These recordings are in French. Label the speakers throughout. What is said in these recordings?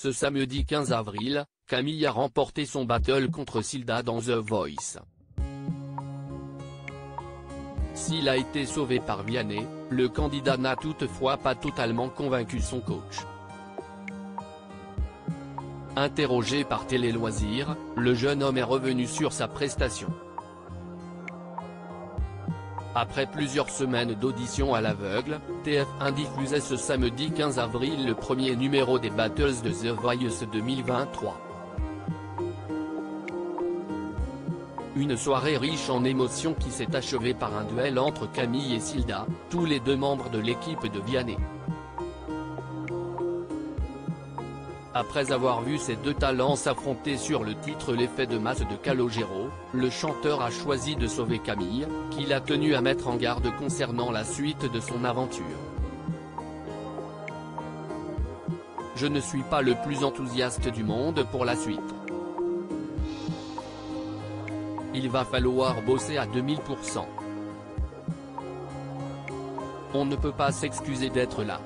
Speaker 1: Ce samedi 15 avril, Camille a remporté son battle contre Silda dans The Voice. S'il a été sauvé par Vianney, le candidat n'a toutefois pas totalement convaincu son coach. Interrogé par Télé Loisirs, le jeune homme est revenu sur sa prestation. Après plusieurs semaines d'audition à l'aveugle, TF1 diffusait ce samedi 15 avril le premier numéro des Battles de The Voice 2023. Une soirée riche en émotions qui s'est achevée par un duel entre Camille et Silda, tous les deux membres de l'équipe de Vianney. Après avoir vu ces deux talents s'affronter sur le titre L'effet de masse de Calogero, le chanteur a choisi de sauver Camille, qu'il a tenu à mettre en garde concernant la suite de son aventure. Je ne suis pas le plus enthousiaste du monde pour la suite. Il va falloir bosser à 2000%. On ne peut pas s'excuser d'être là.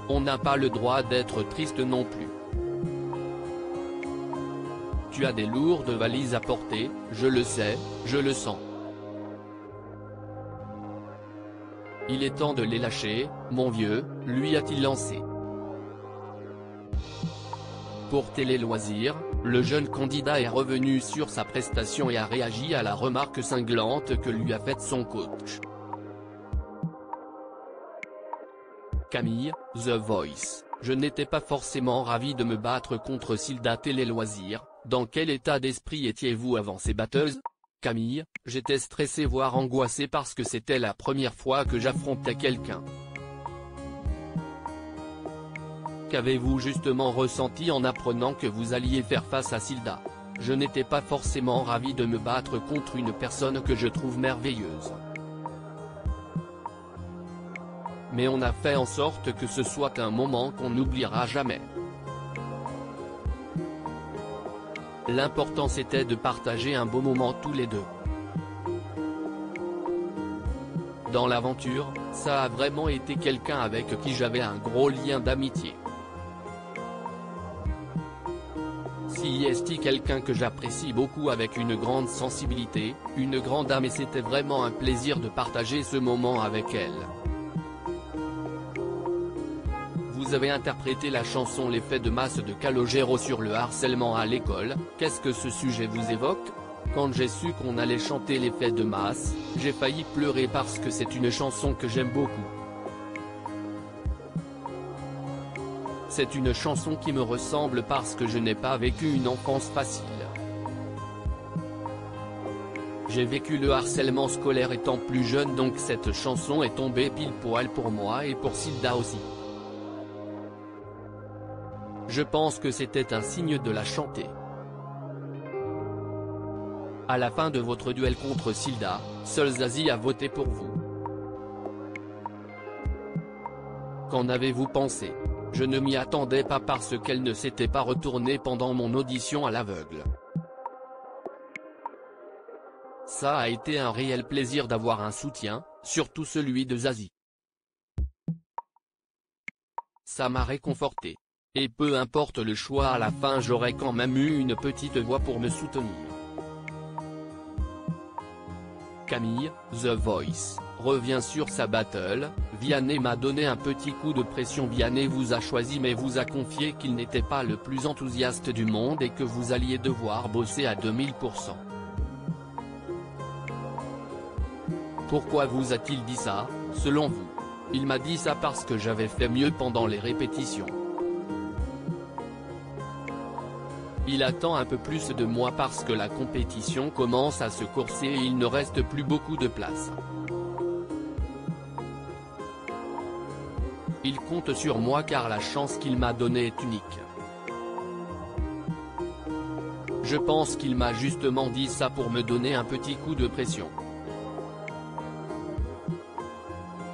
Speaker 1: On n'a pas le droit d'être triste non plus. Tu as des lourdes valises à porter, je le sais, je le sens. Il est temps de les lâcher, mon vieux, lui a-t-il lancé. Pour Télé Loisirs, le jeune candidat est revenu sur sa prestation et a réagi à la remarque cinglante que lui a faite son coach. Camille, The Voice, je n'étais pas forcément ravi de me battre contre Silda. Télé Loisirs, dans quel état d'esprit étiez-vous avant ces battles? Camille, j'étais stressé voire angoissé parce que c'était la première fois que j'affrontais quelqu'un. Qu'avez-vous justement ressenti en apprenant que vous alliez faire face à Silda? Je n'étais pas forcément ravi de me battre contre une personne que je trouve merveilleuse. Mais on a fait en sorte que ce soit un moment qu'on n'oubliera jamais. L'important c'était de partager un beau moment tous les deux. Dans l'aventure, ça a vraiment été quelqu'un avec qui j'avais un gros lien d'amitié. Si est quelqu'un que j'apprécie beaucoup avec une grande sensibilité, une grande âme et c'était vraiment un plaisir de partager ce moment avec elle. Vous avez interprété la chanson L'effet de masse de Calogero sur le harcèlement à l'école, qu'est-ce que ce sujet vous évoque? Quand j'ai su qu'on allait chanter L'effet de masse, j'ai failli pleurer parce que c'est une chanson que j'aime beaucoup. C'est une chanson qui me ressemble parce que je n'ai pas vécu une enfance facile. J'ai vécu le harcèlement scolaire étant plus jeune donc cette chanson est tombée pile poil pour moi et pour Silda aussi. Je pense que c'était un signe de la chanter. À la fin de votre duel contre Silda, seul Zazie a voté pour vous. Qu'en avez-vous pensé? Je ne m'y attendais pas parce qu'elle ne s'était pas retournée pendant mon audition à l'aveugle. Ça a été un réel plaisir d'avoir un soutien, surtout celui de Zazie. Ça m'a réconforté. Et peu importe le choix à la fin j'aurais quand même eu une petite voix pour me soutenir. Camille, The Voice, revient sur sa battle, Vianney m'a donné un petit coup de pression. Vianney vous a choisi mais vous a confié qu'il n'était pas le plus enthousiaste du monde et que vous alliez devoir bosser à 2000%. Pourquoi vous a-t-il dit ça, selon vous? Il m'a dit ça parce que j'avais fait mieux pendant les répétitions. Il attend un peu plus de moi parce que la compétition commence à se corser et il ne reste plus beaucoup de place. Il compte sur moi car la chance qu'il m'a donnée est unique. Je pense qu'il m'a justement dit ça pour me donner un petit coup de pression.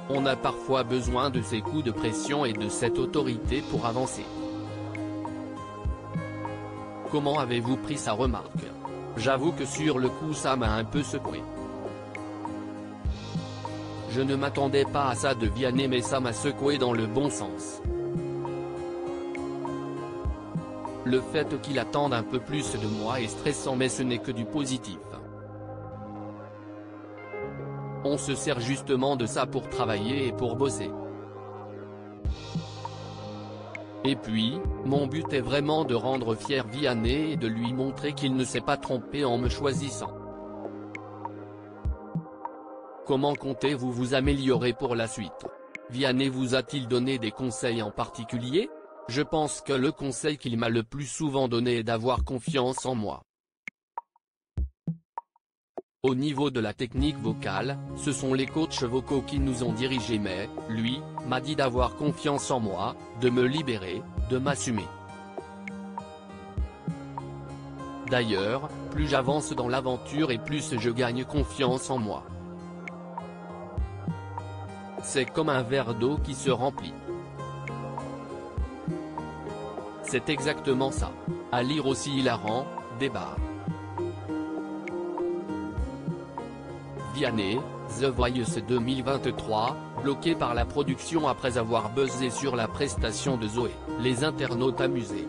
Speaker 1: On a parfois besoin de ces coups de pression et de cette autorité pour avancer. Comment avez-vous pris sa remarque? J'avoue que sur le coup ça m'a un peu secoué. Je ne m'attendais pas à ça de Vianney mais ça m'a secoué dans le bon sens. Le fait qu'il attende un peu plus de moi est stressant, mais ce n'est que du positif. On se sert justement de ça pour travailler et pour bosser. Et puis, mon but est vraiment de rendre fier Vianney et de lui montrer qu'il ne s'est pas trompé en me choisissant. Comment comptez-vous vous améliorer pour la suite? Vianney vous a-t-il donné des conseils en particulier? Je pense que le conseil qu'il m'a le plus souvent donné est d'avoir confiance en moi. Au niveau de la technique vocale, ce sont les coachs vocaux qui nous ont dirigés, mais, lui, m'a dit d'avoir confiance en moi, de me libérer, de m'assumer. D'ailleurs, plus j'avance dans l'aventure et plus je gagne confiance en moi. C'est comme un verre d'eau qui se remplit. C'est exactement ça. À lire aussi hilarant, débat. Vianney, The Voice 2023, bloqué par la production après avoir buzzé sur la prestation de Zoé, les internautes amusés.